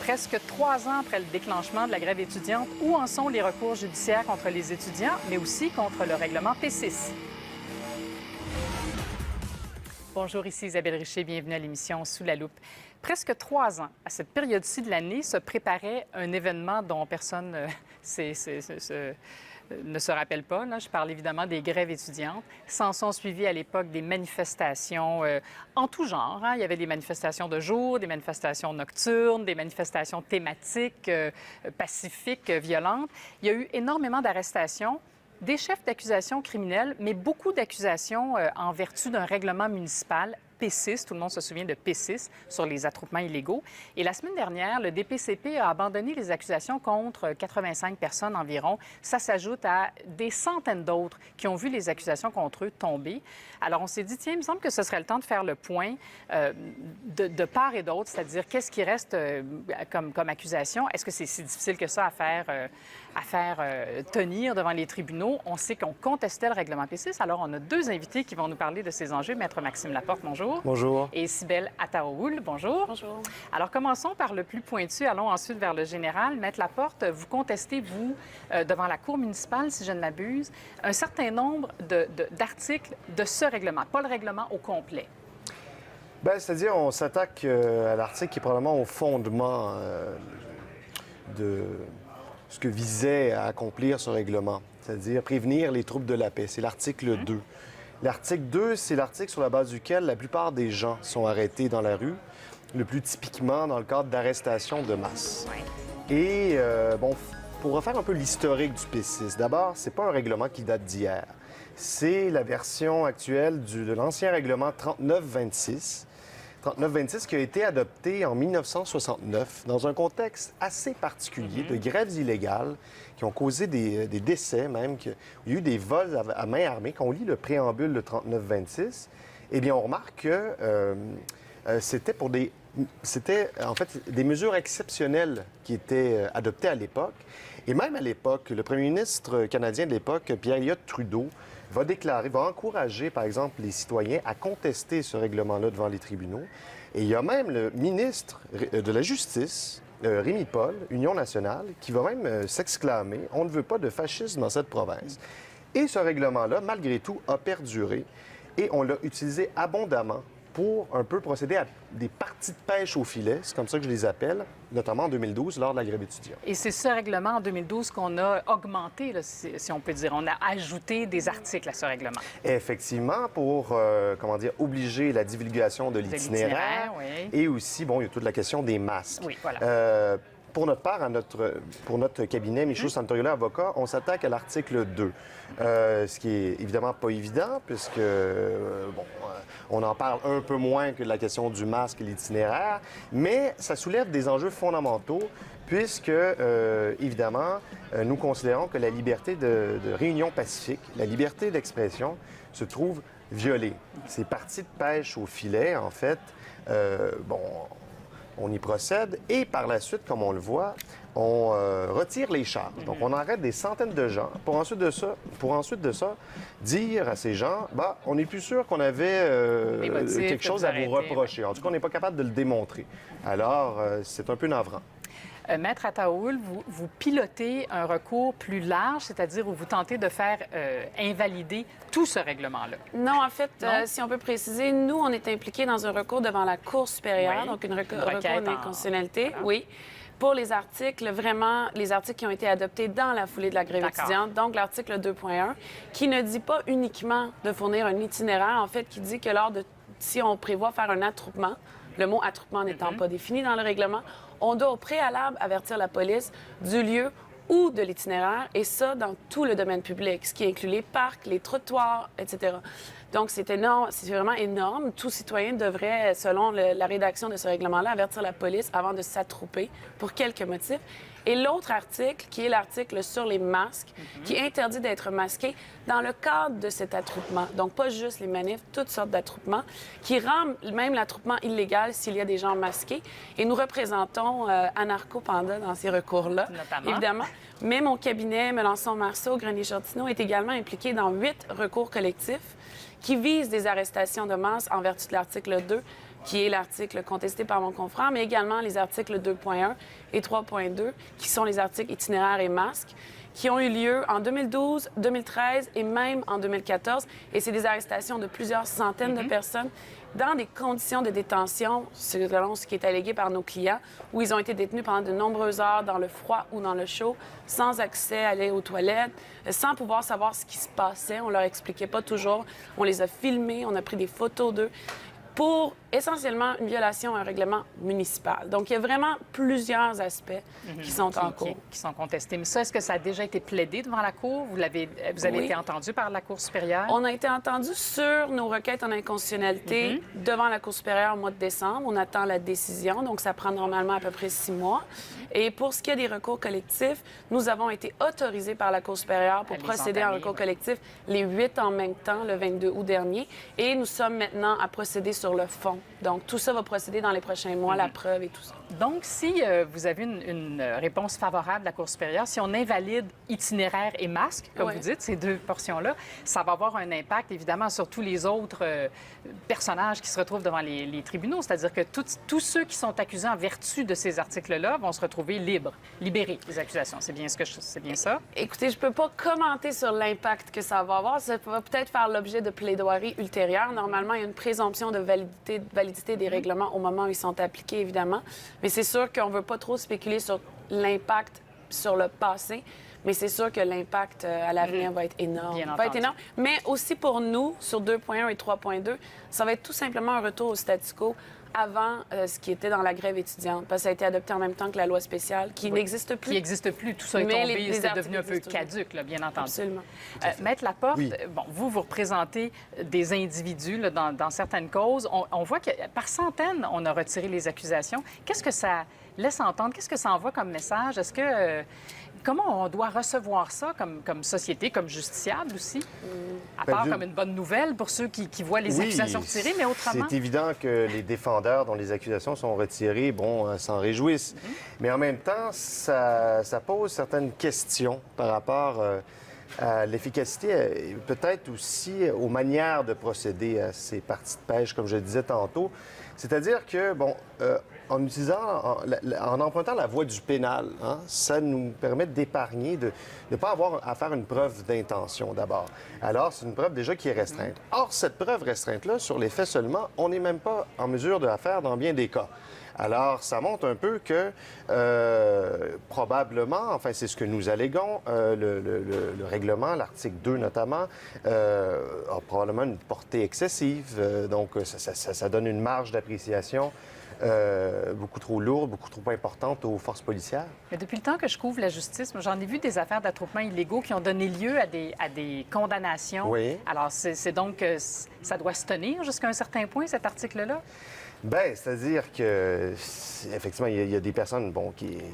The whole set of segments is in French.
Presque 3 ans après le déclenchement de la grève étudiante, où en sont les recours judiciaires contre les étudiants, mais aussi contre le règlement P6? Bonjour, ici Isabelle Richer, bienvenue à l'émission Sous la loupe. Presque 3 ans, à cette période-ci de l'année, se préparait un événement dont personne ne se rappelle pas. Là. Je parle évidemment des grèves étudiantes. S'en sont suivies à l'époque des manifestations en tout genre. Hein. Il y avait des manifestations de jour, des manifestations nocturnes, des manifestations thématiques, pacifiques, violentes. Il y a eu énormément d'arrestations, des chefs d'accusation criminels, mais beaucoup d'accusations en vertu d'un règlement municipal P6, tout le monde se souvient de P6, sur les attroupements illégaux. Et la semaine dernière, le DPCP a abandonné les accusations contre 85 personnes environ. Ça s'ajoute à des centaines d'autres qui ont vu les accusations contre eux tomber. Alors, on s'est dit, tiens, il me semble que ce serait le temps de faire le point de part et d'autre, c'est-à-dire qu'est-ce qui reste comme accusation. Est-ce que c'est si difficile que ça à faire tenir devant les tribunaux? On sait qu'on contestait le règlement P6. Alors, on a deux invités qui vont nous parler de ces enjeux. Maître Maxime Laporte, bonjour. Bonjour. Et Cybèle Attaoul, bonjour. Bonjour. Alors, commençons par le plus pointu. Allons ensuite vers le général. Maître Laporte, vous contestez, vous, devant la Cour municipale, si je ne m'abuse, un certain nombre d'articles de ce règlement, pas le règlement au complet. Bien, c'est-à-dire, on s'attaque à l'article qui est probablement au fondement de ce que visait à accomplir ce règlement, c'est-à-dire prévenir les troubles de la paix. C'est l'article 2. L'article 2, c'est l'article sur la base duquel la plupart des gens sont arrêtés dans la rue, le plus typiquement dans le cadre d'arrestations de masse. Oui. Et, bon, pour refaire un peu l'historique du P6, d'abord, c'est pas un règlement qui date d'hier. C'est la version actuelle de l'ancien règlement 3926. 3926 qui a été adopté en 1969 dans un contexte assez particulier de grèves illégales qui ont causé des décès même, il y a eu des vols à main armée. Quand on lit le préambule de 3926, eh bien on remarque que c'était en fait des mesures exceptionnelles qui étaient adoptées à l'époque. Et même à l'époque, le premier ministre canadien de l'époque, Pierre Elliott Trudeau, va encourager, par exemple, les citoyens à contester ce règlement-là devant les tribunaux. Et il y a même le ministre de la Justice, Rémi Paul, Union nationale, qui va même s'exclamer « On ne veut pas de fascisme dans cette province ». Et ce règlement-là, malgré tout, a perduré et on l'a utilisé abondamment pour un peu procéder à des parties de pêche au filet, c'est comme ça que je les appelle, notamment en 2012, lors de la grève étudiante. Et c'est ce règlement en 2012 qu'on a augmenté, là, si on peut dire. On a ajouté des articles à ce règlement. Effectivement, pour, obliger la divulgation de l'itinéraire. Oui. Et aussi, bon, il y a toute la question des masques. Oui, voilà. Pour notre part, pour notre cabinet, Michaud Santoriola, avocat, on s'attaque à l'article 2, ce qui est évidemment pas évident, puisque, on en parle un peu moins que de la question du masque et l'itinéraire, mais ça soulève des enjeux fondamentaux, puisque, évidemment, nous considérons que la liberté de réunion pacifique, la liberté d'expression, se trouve violée. Ces parties de pêche au filet, en fait, on y procède et par la suite, comme on le voit, on retire les charges. Donc, on arrête des centaines de gens pour ensuite de ça dire à ces gens, on n'est plus sûr qu'on avait quelque chose à vous reprocher. En tout cas, on n'est pas capable de le démontrer. Alors, c'est un peu navrant. Maître Attaoul, vous pilotez un recours plus large, c'est-à-dire où vous tentez de faire invalider tout ce règlement-là. Non, en fait, si on peut préciser, nous, on est impliqués dans un recours devant la Cour supérieure, donc un recours d'inconstitutionnalité, oui, pour les articles, vraiment, les articles qui ont été adoptés dans la foulée de la grève étudiante, donc l'article 2.1, qui ne dit pas uniquement de fournir un itinéraire, en fait, qui dit que si on prévoit faire un attroupement, le mot attroupement n'étant pas défini dans le règlement, on doit au préalable avertir la police du lieu ou de l'itinéraire, et ça dans tout le domaine public, ce qui inclut les parcs, les trottoirs, etc. Donc, c'est énorme, c'est vraiment énorme. Tout citoyen devrait, selon la rédaction de ce règlement-là, avertir la police avant de s'attrouper pour quelques motifs. Et l'autre article, qui est l'article sur les masques, qui interdit d'être masqué dans le cadre de cet attroupement. Donc, pas juste les manifs, toutes sortes d'attroupements, qui rend même l'attroupement illégal s'il y a des gens masqués. Et nous représentons Anarco-Panda dans ces recours-là, évidemment. Mais mon cabinet, Melançon-Marceau, Grenier-Gentineau, est également impliqué dans 8 recours collectifs qui visent des arrestations de masse en vertu de l'article 2 qui est l'article contesté par mon confrère, mais également les articles 2.1 et 3.2, qui sont les articles itinéraires et masques, qui ont eu lieu en 2012, 2013 et même en 2014. Et c'est des arrestations de plusieurs centaines de personnes dans des conditions de détention, selon ce qui est allégué par nos clients, où ils ont été détenus pendant de nombreuses heures dans le froid ou dans le chaud, sans accès à aller aux toilettes, sans pouvoir savoir ce qui se passait. On leur expliquait pas toujours. On les a filmés, on a pris des photos d'eux pour essentiellement une violation à un règlement municipal. Donc, il y a vraiment plusieurs aspects qui sont en cours. Qui sont contestés. Mais ça, est-ce que ça a déjà été plaidé devant la Cour? Vous avez été entendu par la Cour supérieure? On a été entendu sur nos requêtes en inconstitutionnalité devant la Cour supérieure au mois de décembre. On attend la décision, donc ça prend normalement à peu près 6 mois. Et pour ce qui est des recours collectifs, nous avons été autorisés par la Cour supérieure pour procéder à un recours collectif, les 8 en même temps, le 22 août dernier. Et nous sommes maintenant à procéder sur le fond. Donc, tout ça va procéder dans les prochains mois, la preuve et tout ça. Donc, si vous avez une réponse favorable de la Cour supérieure, si on invalide itinéraire et masque, comme vous dites, ces deux portions-là, ça va avoir un impact, évidemment, sur tous les autres personnages qui se retrouvent devant les tribunaux. C'est-à-dire que tous ceux qui sont accusés en vertu de ces articles-là vont se retrouver libérés des accusations. C'est bien ça? Écoutez, je peux pas commenter sur l'impact que ça va avoir. Ça va peut-être faire l'objet de plaidoiries ultérieures. Normalement, il y a une présomption de validité des règlements au moment où ils sont appliqués, évidemment. Mais c'est sûr qu'on ne veut pas trop spéculer sur l'impact sur le passé, mais c'est sûr que l'impact à l'avenir va être énorme. Mais aussi pour nous, sur 2.1 et 3.2, ça va être tout simplement un retour au statu quo avant ce qui était dans la grève étudiante, parce que ça a été adopté en même temps que la loi spéciale, qui n'existe plus. Qui n'existe plus. Tout ça est tombé, c'est devenu un peu caduc, là, bien entendu. Absolument. Maître Laporte, bon, vous représentez des individus là, dans certaines causes. On voit que par centaines, on a retiré les accusations. Qu'est-ce que ça laisse entendre? Qu'est-ce que ça envoie comme message? Est-ce que... Comment on doit recevoir ça comme société, comme justiciable aussi? À part comme une bonne nouvelle pour ceux qui voient les accusations retirées, mais autrement? C'est évident que les défendeurs dont les accusations sont retirées, s'en réjouissent. Mais en même temps, ça pose certaines questions par rapport à l'efficacité et peut-être aussi aux manières de procéder à ces parties de pêche, comme je le disais tantôt. C'est-à-dire que, en empruntant la voie du pénal, ça nous permet d'épargner, de ne pas avoir à faire une preuve d'intention d'abord. Alors, c'est une preuve déjà qui est restreinte. Or, cette preuve restreinte-là, sur les faits seulement, on n'est même pas en mesure de la faire dans bien des cas. Alors, ça montre un peu que, probablement, enfin, c'est ce que nous alléguons, le règlement, l'article 2 notamment, a probablement une portée excessive. Donc, ça donne une marge d'appréciation beaucoup trop lourde, beaucoup trop importante aux forces policières. Mais depuis le temps que je couvre la justice, j'en ai vu des affaires d'attroupement illégaux qui ont donné lieu à des condamnations. Oui. Alors, c'est donc ça doit se tenir jusqu'à un certain point, cet article-là? Bien, c'est-à-dire que, effectivement, il y a des personnes,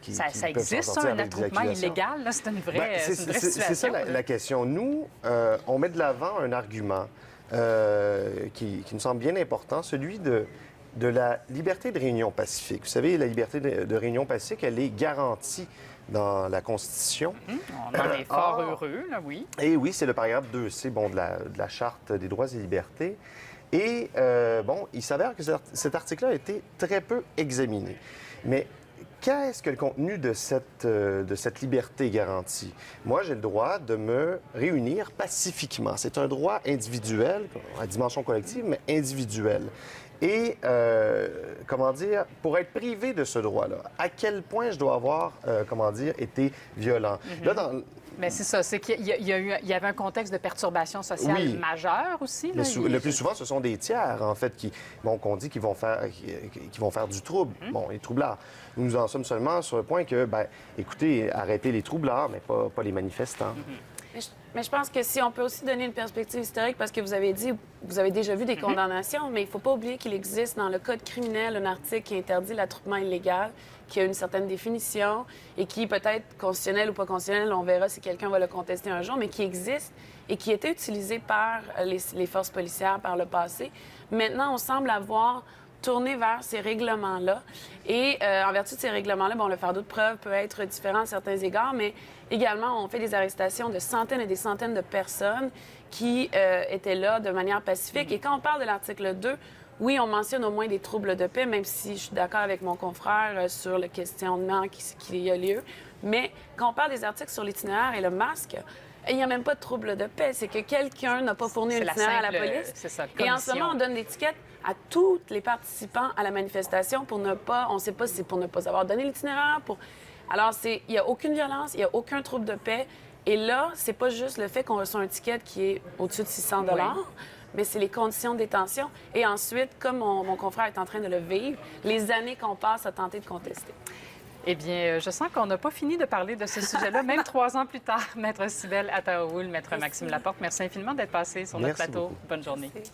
qui ça peuvent existe, s'en sortir un avec des attroupement accusations. illégal, là, c'est une vraie situation. C'est ça la question. Nous, on met de l'avant un argument qui nous semble bien important, celui de la liberté de réunion pacifique. Vous savez, la liberté de réunion pacifique, elle est garantie dans la Constitution. On en est fort heureux, là, oui. Et oui, c'est le paragraphe 2C de la Charte des droits et libertés. Et, il s'avère que cet article-là a été très peu examiné. Mais qu'est-ce que le contenu de cette liberté garantie? Moi, j'ai le droit de me réunir pacifiquement. C'est un droit individuel, à dimension collective, mais individuel. Et, pour être privé de ce droit-là, à quel point je dois avoir, été violent? Là, mais c'est ça, c'est qu'il y avait un contexte de perturbation sociale majeure aussi. Là, le plus souvent, ce sont des tiers, en fait, qu'on dit qu'ils vont faire du trouble. Les troublards. Nous en sommes seulement sur le point que, écoutez, arrêtez les troublards, mais pas les manifestants. Mais je pense que si on peut aussi donner une perspective historique, parce que vous avez dit, vous avez déjà vu des condamnations, mais il ne faut pas oublier qu'il existe dans le Code criminel un article qui interdit l'attroupement illégal, qui a une certaine définition et qui peut être constitutionnel ou pas constitutionnel, on verra si quelqu'un va le contester un jour, mais qui existe et qui était utilisé par les forces policières par le passé. Maintenant, on semble avoir tourné vers ces règlements-là. Et en vertu de ces règlements-là, le fardeau de preuve peut être différent à certains égards, mais également, on fait des arrestations de centaines et des centaines de personnes qui étaient là de manière pacifique. Et quand on parle de l'article 2, oui, on mentionne au moins des troubles de paix, même si je suis d'accord avec mon confrère sur le questionnement qui a lieu. Mais quand on parle des articles sur l'itinéraire et le masque, il n'y a même pas de trouble de paix. C'est que quelqu'un n'a pas fourni un itinéraire à la police. C'est ça, et en ce moment, on donne l'étiquette à tous les participants à la manifestation pour ne pas, on ne sait pas si c'est pour ne pas avoir donné l'itinéraire. Alors, il n'y a aucune violence, il n'y a aucun trouble de paix. Et là, c'est pas juste le fait qu'on reçoit un ticket qui est au-dessus de 600 $, mais c'est les conditions de détention. Et ensuite, comme mon confrère est en train de le vivre, les années qu'on passe à tenter de contester. Eh bien, je sens qu'on n'a pas fini de parler de ce sujet-là, même 3 ans plus tard. Maître Cybèle Ataoul, Maître Maxime Laporte, merci infiniment d'être passé sur notre plateau. Beaucoup. Bonne journée. Merci.